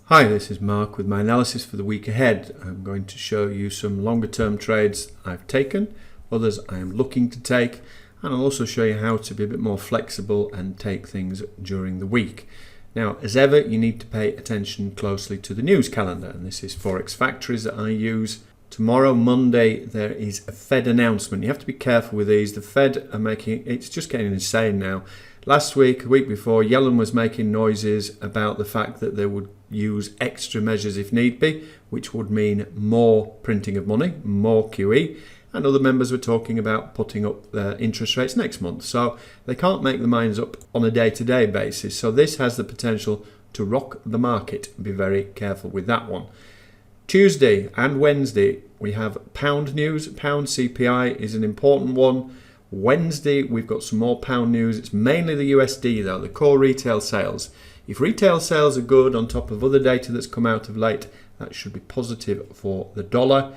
Hi, this is Mark with my analysis for the week ahead. I'm going to show you some longer term trades I've taken, others I am looking to take, and I'll also show you how to be a bit more flexible and take things during the week. Now, as ever, you need to pay attention closely to the news calendar, and this is Forex Factories that I use. Tomorrow, Monday, there is a Fed announcement. You have to be careful with these. The Fed are it's just getting insane now. Last week, a week before, Yellen was making noises about the fact that they would use extra measures if need be, which would mean more printing of money, more QE, and other members were talking about putting up their interest rates next month. So they can't make their minds up on a day-to-day basis. So this has the potential to rock the market. Be very careful with that one. Tuesday and Wednesday, we have pound news. Pound CPI is an important one. Wednesday, we've got some more pound news. It's mainly the USD though, the core retail sales. If retail sales are good on top of other data that's come out of late, that should be positive for the dollar.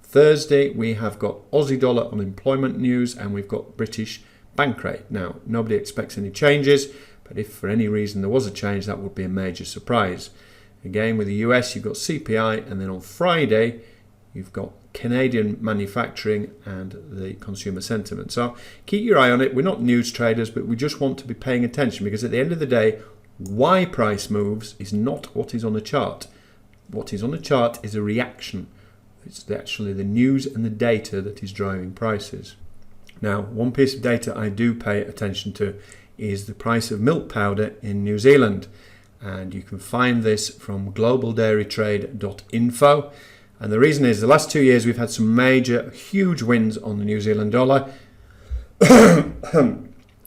Thursday, we have got Aussie dollar unemployment news and we've got British bank rate. Now, nobody expects any changes, but if for any reason there was a change, that would be a major surprise. Again, with the US, you've got CPI, and then on Friday, you've got Canadian manufacturing and the consumer sentiment. So keep your eye on it. We're not news traders, but we just want to be paying attention because at the end of the day, why price moves is not what is on a chart. What is on a chart is a reaction. It's actually the news and the data that is driving prices. Now, one piece of data I do pay attention to is the price of milk powder in New Zealand. And you can find this from globaldairytrade.info. And the reason is the last 2 years we've had some major, huge wins on the New Zealand dollar.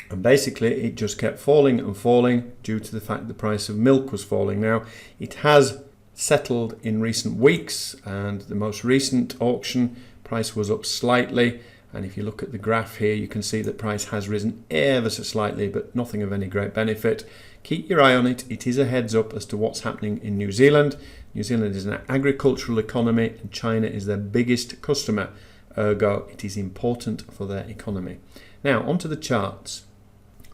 And basically it just kept falling and falling due to the fact the price of milk was falling. Now, it has settled in recent weeks, and the most recent auction price was up slightly. And if you look at the graph here, you can see that price has risen ever so slightly, but nothing of any great benefit. Keep your eye on it. It is a heads up as to what's happening in New Zealand. New Zealand is an agricultural economy and China is their biggest customer. Ergo, it is important for their economy. Now, onto the charts.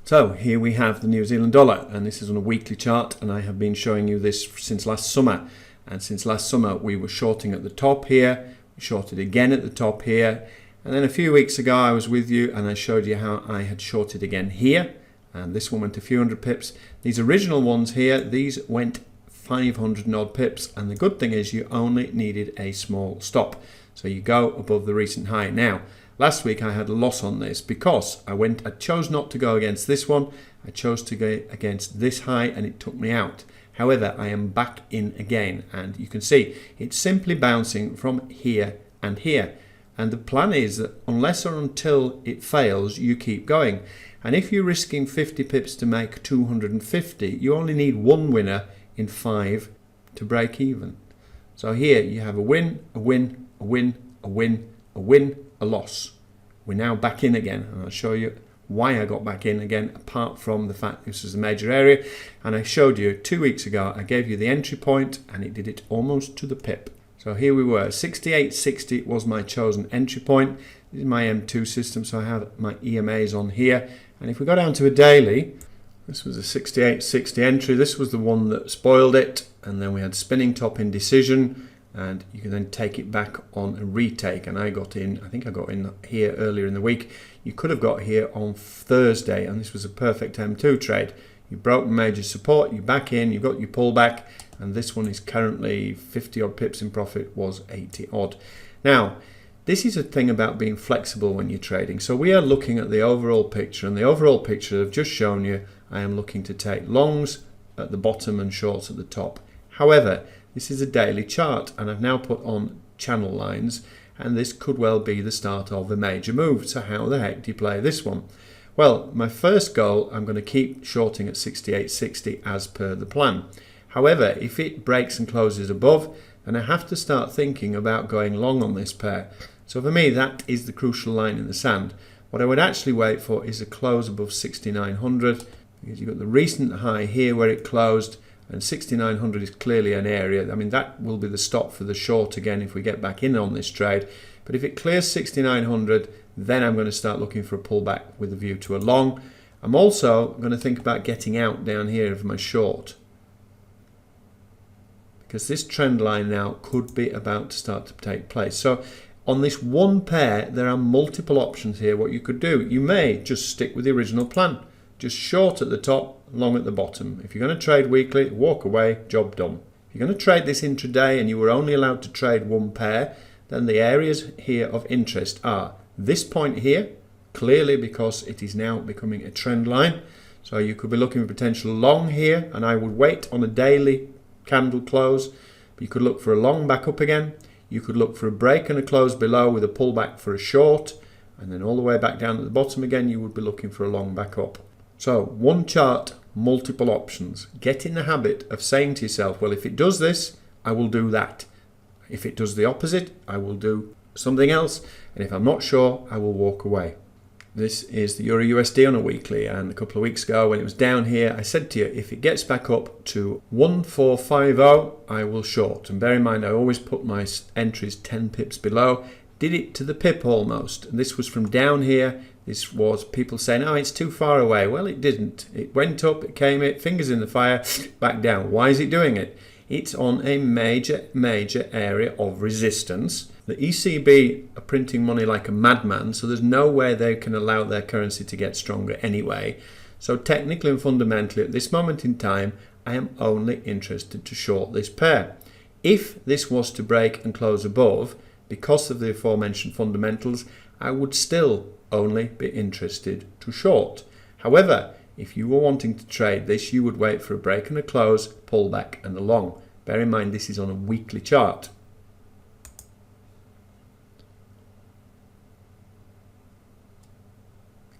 So here we have the New Zealand dollar, and this is on a weekly chart, and I have been showing you this since last summer. And since last summer, we were shorting at the top here, we shorted again at the top here, and then a few weeks ago I was with you and I showed you how I had shorted again here, and this one went a few hundred pips. These original ones here, these went 500 and odd pips, and the good thing is you only needed a small stop. So you go above the recent high. Now, last week I had a loss on this because I chose not to go against this one. I chose to go against this high and it took me out. However, I am back in again, and you can see it's simply bouncing from here and here. And the plan is that unless or until it fails, you keep going. And if you're risking 50 pips to make 250, you only need one winner in 5 to break even. So here you have a win, a win, a win, a win, a win, a loss. We're now back in again, and I'll show you why I got back in again, apart from the fact this is a major area. And I showed you 2 weeks ago, I gave you the entry point and it did it almost to the pip. So here we were, 68.60 was my chosen entry point. This is my M2 system, so I have my EMAs on here. And if we go down to a daily, this was a 68.60 entry. This was the one that spoiled it. And then we had spinning top indecision, and you can then take it back on a retake. And I got in, I think I got in here earlier in the week. You could have got here on Thursday, and this was a perfect M2 trade. You broke major support, you back in, you got your pullback, and this one is currently 50 odd pips in profit, was 80 odd. Now, this is a thing about being flexible when you're trading. So we are looking at the overall picture, and the overall picture I've just shown you, I am looking to take longs at the bottom and shorts at the top. However, this is a daily chart, and I've now put on channel lines, and this could well be the start of a major move. So how the heck do you play this one? Well, my first goal, I'm going to keep shorting at 68.60 as per the plan. However, if it breaks and closes above, then I have to start thinking about going long on this pair. So for me, that is the crucial line in the sand. What I would actually wait for is a close above 6,900, because you've got the recent high here where it closed, and 6,900 is clearly an area. I mean, that will be the stop for the short again if we get back in on this trade. But if it clears 6,900, then I'm going to start looking for a pullback with a view to a long. I'm also going to think about getting out down here of my short. because this trend line now could be about to start to take place. So on this one pair, there are multiple options here what you could do. You may just stick with the original plan. Just short at the top, long at the bottom. If you're going to trade weekly, walk away, job done. If you're going to trade this intraday and you were only allowed to trade one pair, then the areas here of interest are this point here, clearly because it is now becoming a trend line. So you could be looking for potential long here, and I would wait on a daily candle close. But you could look for a long back up again. You could look for a break and a close below with a pullback for a short, and then all the way back down at the bottom again, you would be looking for a long back up. So one chart, multiple options. Get in the habit of saying to yourself, well, if it does this, I will do that. If it does the opposite, I will do something else. And if I'm not sure, I will walk away. This is the Euro USD on a weekly, and a couple of weeks ago when it was down here, I said to you, if it gets back up to 1450, I will short. And bear in mind, I always put my entries 10 pips below. Did it to the pip almost. And this was from down here. This was people saying, oh, it's too far away. Well, it didn't. It went up, it came in, fingers in the fire, back down. Why is it doing it? It's on a major area of resistance. The ECB are printing money like a madman, so there's no way they can allow their currency to get stronger anyway. So technically and fundamentally, at this moment in time, I am only interested to short this pair. If this was to break and close above, because of the aforementioned fundamentals, I would still only be interested to short. However, if you were wanting to trade this, you would wait for a break and a close, pull back and a long. Bear in mind, this is on a weekly chart.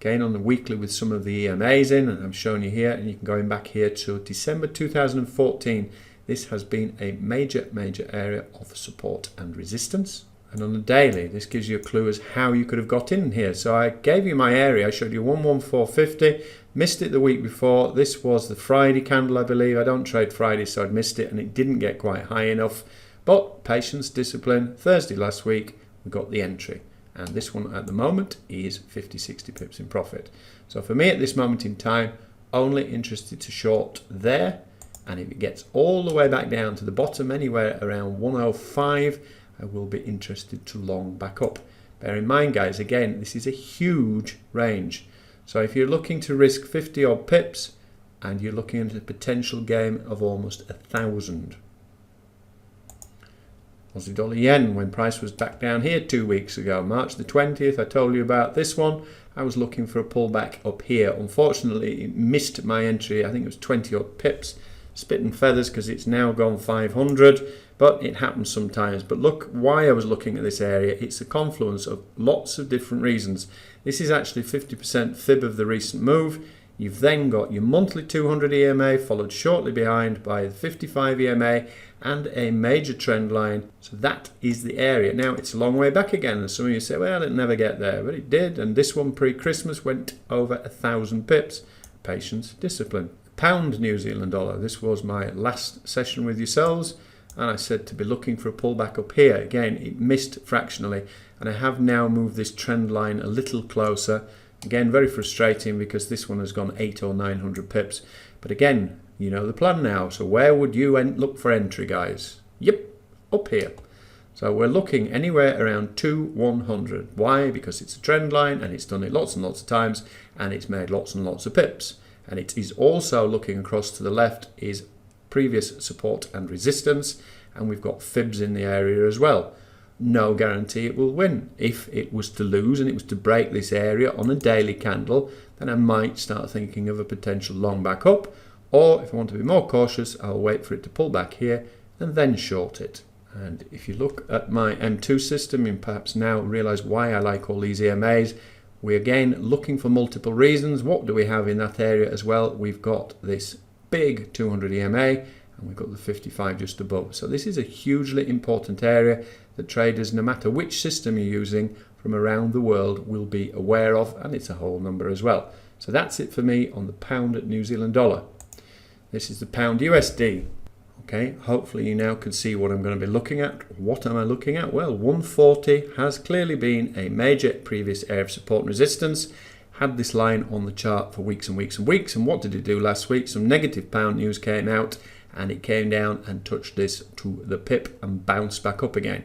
Again, on the weekly with some of the EMAs in, and I'm showing you here, and you can go in back here to December 2014. This has been a major area of support and resistance. And on the daily, this gives you a clue as how you could have got in here. So I gave you my area, I showed you 11450, missed it the week before. This was the Friday candle, I believe. I don't trade Friday, so I'd missed it, and it didn't get quite high enough. But patience, discipline, Thursday last week, we got the entry. And this one at the moment is 50-60 pips in profit. So for me at this moment in time, only interested to short there. And if it gets all the way back down to the bottom, anywhere around 105, I will be interested to long back up. Bear in mind, guys, again, this is a huge range. So if you're looking to risk 50 odd pips, and you're looking at a potential gain of almost 1,000. Aussie dollar yen, when price was back down here 2 weeks ago, March the 20th, I told you about this one. I was looking for a pullback up here. Unfortunately, it missed my entry. I think it was 20 odd pips. Spitting feathers because it's now gone 500, but it happens sometimes. But look why I was looking at this area. It's a confluence of lots of different reasons. This is actually 50% fib of the recent move. You've then got your monthly 200 EMA followed shortly behind by the 55 EMA and a major trend line. So that is the area. Now it's a long way back again, and some of you say, well, it'll never get there, but it did. And this one pre-Christmas went over 1,000 pips. Patience, discipline. Pound New Zealand dollar. This was my last session with yourselves, and I said to be looking for a pullback up here. Again, it missed fractionally, and I have now moved this trend line a little closer. Again, very frustrating because this one has gone 800 or 900 pips. But again, you know the plan now. So where would you look for entry, guys? Yep, up here. So we're looking anywhere around 2,100. Why? Because it's a trend line and it's done it lots and lots of times and it's made lots and lots of pips. And it is also looking across to the left is previous support and resistance, and we've got fibs in the area as well. No guarantee it will win. If it was to lose and it was to break this area on a daily candle, then I might start thinking of a potential long back up, or if I want to be more cautious, I'll wait for it to pull back here and then short it. And if you look at my M2 system, you perhaps now realize why I like all these EMAs. We're again looking for multiple reasons. What do we have in that area as well? We've got this big 200 EMA and we've got the 55 just above. So this is a hugely important area that traders, no matter which system you're using from around the world, will be aware of, and it's a whole number as well. So that's it for me on the pound New Zealand dollar. This is the pound USD. Okay, hopefully you now can see what I'm going to be looking at. What am I looking at? Well, 140 has clearly been a major previous area of support and resistance. Had this line on the chart for weeks and weeks and weeks. And what did it do last week? Some negative pound news came out and it came down and touched this to the pip and bounced back up again.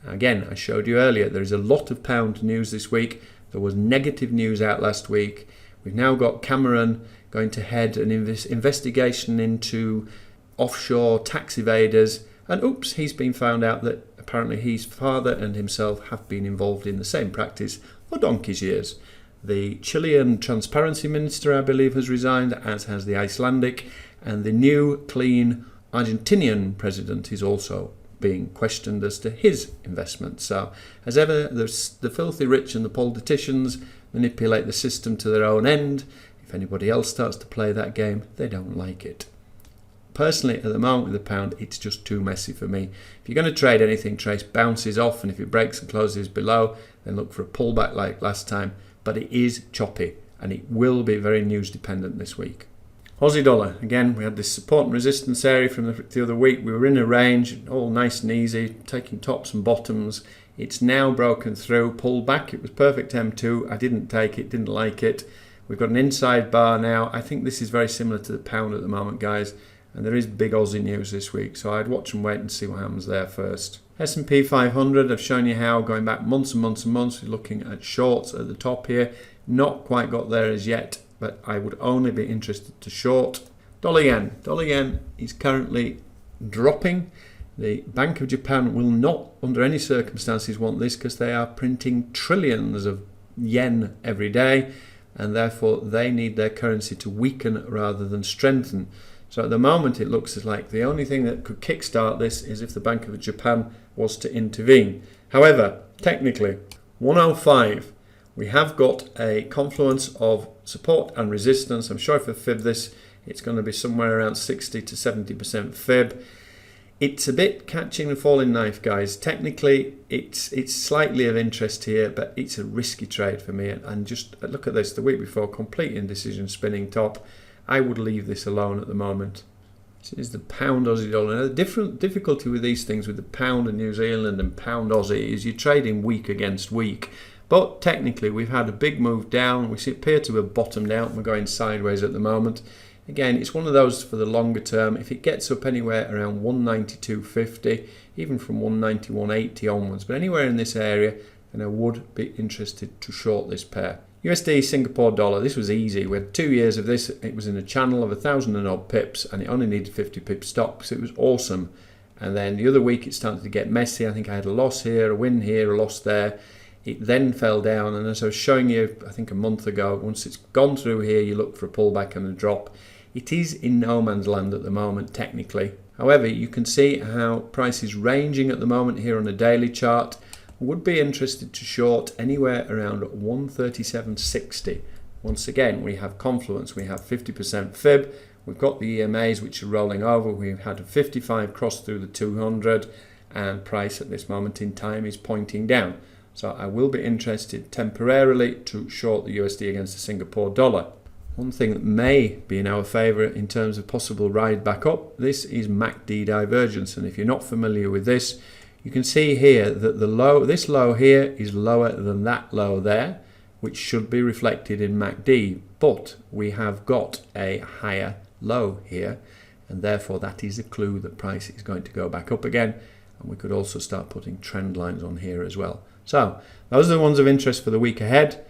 Again, I showed you earlier, there is a lot of pound news this week. There was negative news out last week. We've now got Cameron going to head an investigation into offshore tax evaders, and oops, he's been found out that apparently his father and himself have been involved in the same practice for donkey's years. The Chilean Transparency Minister, I believe, has resigned, as has the Icelandic, and the new, clean Argentinian president is also being questioned as to his investments. So, as ever, the filthy rich and the politicians manipulate the system to their own end. If anybody else starts to play that game, they don't like it. Personally, at the moment with the pound, it's just too messy for me. If you're going to trade anything, trace bounces off, and if it breaks and closes below, then look for a pullback like last time. But it is choppy, and it will be very news dependent this week. Aussie dollar, again, we had this support and resistance area from the other week. We were in a range, all nice and easy, taking tops and bottoms. It's now broken through, pulled back. It was perfect M2. I didn't take it, didn't like it. We've got an inside bar now. I think this is very similar to the pound at the moment, guys. And there is big Aussie news this week, so I'd watch and wait and see what happens there first. S&P 500, I've shown you how, going back months and months and months, we're looking at shorts at the top here. Not quite got there as yet, but I would only be interested to short. Dollar yen. Dollar yen is currently dropping. The Bank of Japan will not, under any circumstances, want this because they are printing trillions of yen every day, and therefore they need their currency to weaken rather than strengthen. So at the moment it looks as like the only thing that could kickstart this is if the Bank of Japan was to intervene. However, technically, 105, we have got a confluence of support and resistance. I'm sure if I fib this, it's going to be somewhere around 60 to 70% fib. It's a bit catching and falling knife, guys. Technically, it's slightly of interest here, but it's a risky trade for me. And just look at this, the week before, complete indecision, spinning top. I would leave this alone at the moment. This is the pound Aussie dollar. Now, the difficulty with these things, with the pound and New Zealand and pound Aussie, is you're trading week against week. But technically, we've had a big move down. We appear to have bottomed out. We're going sideways at the moment. Again, it's one of those for the longer term. If it gets up anywhere around 192.50, even from 191.80 onwards, but anywhere in this area, then I would be interested to short this pair. USD Singapore dollar, this was easy. We had 2 years of this. It was in a channel of 1,000 and odd pips, and it only needed 50 pip stop, so it was awesome. And then the other week it started to get messy. I think I had a loss here, a win here, a loss there. It then fell down, and as I was showing you, I think a month ago, once it's gone through here, you look for a pullback and a drop. It is in no man's land at the moment, technically. However, you can see how price is ranging at the moment here on a daily chart. Would be interested to short anywhere around 137.60. Once again, we have confluence, we have 50% fib, we've got the EMAs which are rolling over, we've had a 55 cross through the 200, and price at this moment in time is pointing down. So I will be interested temporarily to short the USD against the Singapore dollar. One thing that may be in our favour in terms of possible ride back up, this is MACD divergence, and if you're not familiar with this, you can see here that this low here is lower than that low there, which should be reflected in MACD, but we have got a higher low here, and therefore that is a clue that price is going to go back up again, and we could also start putting trend lines on here as well. So those are the ones of interest for the week ahead.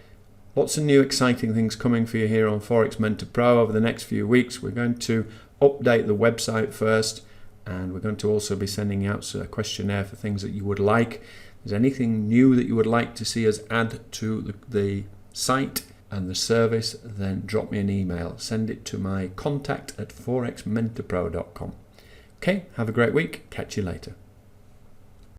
Lots of new exciting things coming for you here on Forex Mentor Pro over the next few weeks. We're going to update the website first, and we're going to also be sending out a questionnaire for things that you would like. If there's anything new that you would like to see us add to the site and the service, then drop me an email. Send it to my contact@forexmentorpro.com. Okay, have a great week. Catch you later.